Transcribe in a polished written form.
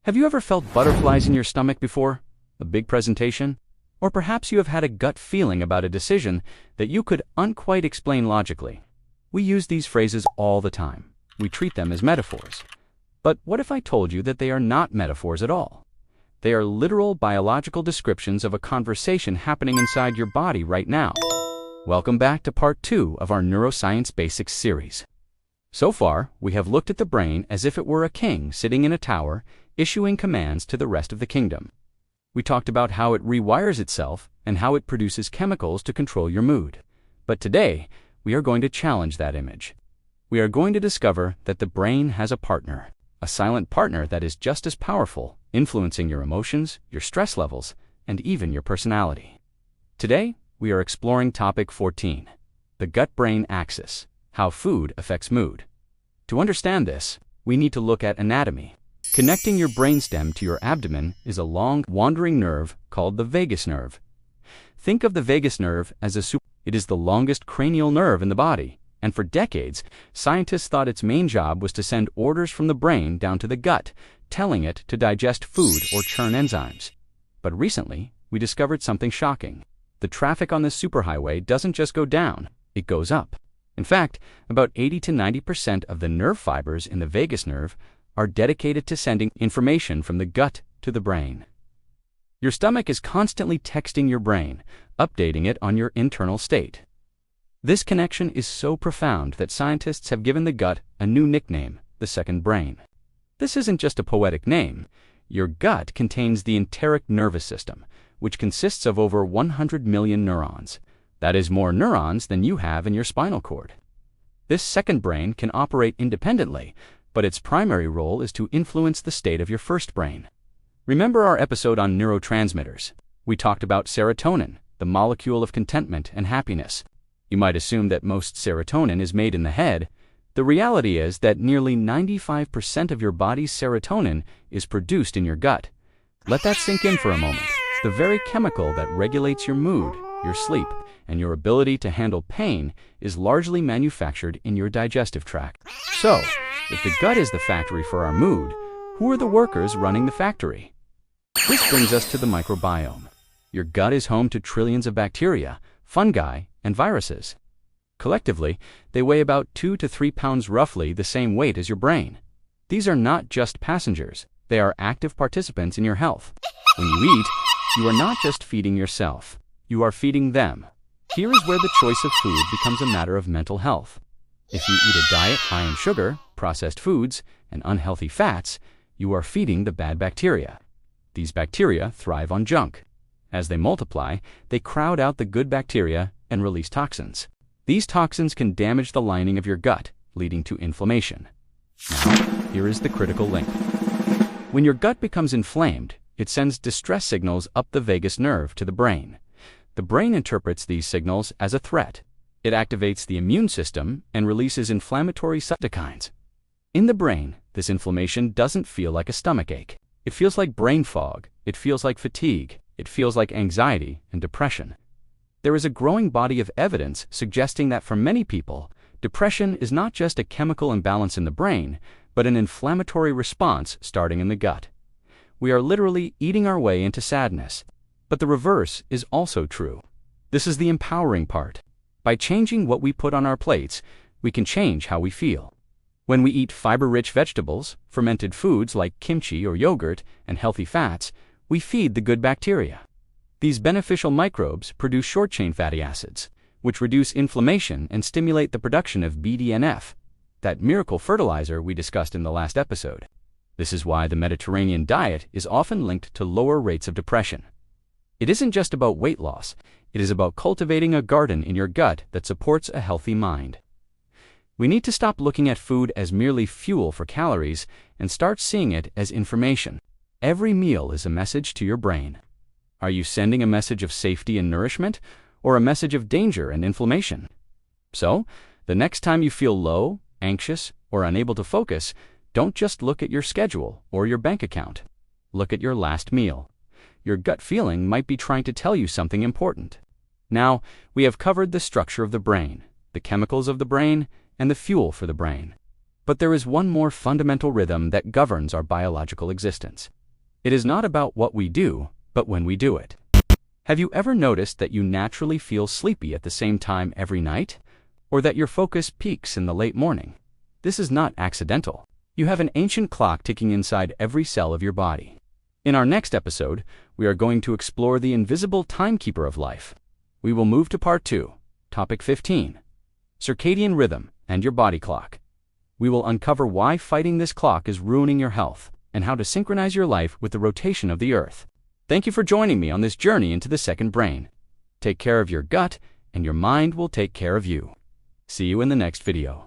Have you ever felt butterflies in your stomach before? A big presentation? Or perhaps you have had a gut feeling about a decision that you could unquite explain logically. We use these phrases all the time. We treat them as metaphors. But what if I told you that they are not metaphors at all? They are literal biological descriptions of a conversation happening inside your body right now. Welcome back to part 2 of our Neuroscience Basics series. So far, we have looked at the brain as if it were a king sitting in a tower, issuing commands to the rest of the kingdom. We talked about how it rewires itself and how it produces chemicals to control your mood. But today, we are going to challenge that image. We are going to discover that the brain has a partner, a silent partner that is just as powerful, influencing your emotions, your stress levels, and even your personality. Today, we are exploring topic 14, the gut-brain axis, how food affects mood. To understand this, we need to look at anatomy. Connecting your brainstem to your abdomen is a long, wandering nerve called the vagus nerve. Think of the vagus nerve as it is the longest cranial nerve in the body, and for decades, scientists thought its main job was to send orders from the brain down to the gut, telling it to digest food or churn enzymes. But recently, we discovered something shocking. The traffic on this superhighway doesn't just go down, it goes up. In fact, about 80 to 90% of the nerve fibers in the vagus nerve are dedicated to sending information from the gut to the brain. Your stomach is constantly texting your brain, updating it on your internal state. This connection is so profound that scientists have given the gut a new nickname, the second brain. This isn't just a poetic name. Your gut contains the enteric nervous system, which consists of over 100 million neurons. That is more neurons than you have in your spinal cord. This second brain can operate independently, but its primary role is to influence the state of your first brain. Remember our episode on neurotransmitters? We talked about serotonin, the molecule of contentment and happiness. You might assume that most serotonin is made in the head. The reality is that nearly 95% of your body's serotonin is produced in your gut. Let that sink in for a moment. The very chemical that regulates your mood, your sleep, and your ability to handle pain is largely manufactured in your digestive tract. So, if the gut is the factory for our mood, who are the workers running the factory? This brings us to the microbiome. Your gut is home to trillions of bacteria, fungi, and viruses. Collectively, they weigh about 2 to 3 pounds, roughly the same weight as your brain. These are not just passengers, they are active participants in your health. When you eat, you are not just feeding yourself, you are feeding them. Here is where the choice of food becomes a matter of mental health. If you eat a diet high in sugar, processed foods, and unhealthy fats, you are feeding the bad bacteria. These bacteria thrive on junk. As they multiply, they crowd out the good bacteria and release toxins. These toxins can damage the lining of your gut, leading to inflammation. Now, here is the critical link. When your gut becomes inflamed, it sends distress signals up the vagus nerve to the brain. The brain interprets these signals as a threat. It activates the immune system and releases inflammatory cytokines. In the brain, this inflammation doesn't feel like a stomachache. It feels like brain fog, it feels like fatigue, it feels like anxiety and depression. There is a growing body of evidence suggesting that for many people, depression is not just a chemical imbalance in the brain, but an inflammatory response starting in the gut. We are literally eating our way into sadness. But the reverse is also true. This is the empowering part. By changing what we put on our plates, we can change how we feel. When we eat fiber-rich vegetables, fermented foods like kimchi or yogurt, and healthy fats, we feed the good bacteria. These beneficial microbes produce short-chain fatty acids, which reduce inflammation and stimulate the production of BDNF, that miracle fertilizer we discussed in the last episode. This is why the Mediterranean diet is often linked to lower rates of depression. It isn't just about weight loss, it is about cultivating a garden in your gut that supports a healthy mind. We need to stop looking at food as merely fuel for calories and start seeing it as information. Every meal is a message to your brain. Are you sending a message of safety and nourishment, or a message of danger and inflammation? So, the next time you feel low, anxious, or unable to focus, don't just look at your schedule or your bank account. Look at your last meal. Your gut feeling might be trying to tell you something important. Now, we have covered the structure of the brain, the chemicals of the brain, and the fuel for the brain. But there is one more fundamental rhythm that governs our biological existence. It is not about what we do, but when we do it. Have you ever noticed that you naturally feel sleepy at the same time every night? Or that your focus peaks in the late morning? This is not accidental. You have an ancient clock ticking inside every cell of your body. In our next episode, we are going to explore the invisible timekeeper of life. We will move to part 2, topic 15, circadian rhythm and your body clock. We will uncover why fighting this clock is ruining your health and how to synchronize your life with the rotation of the Earth. Thank you for joining me on this journey into the second brain. Take care of your gut, and your mind will take care of you. See you in the next video.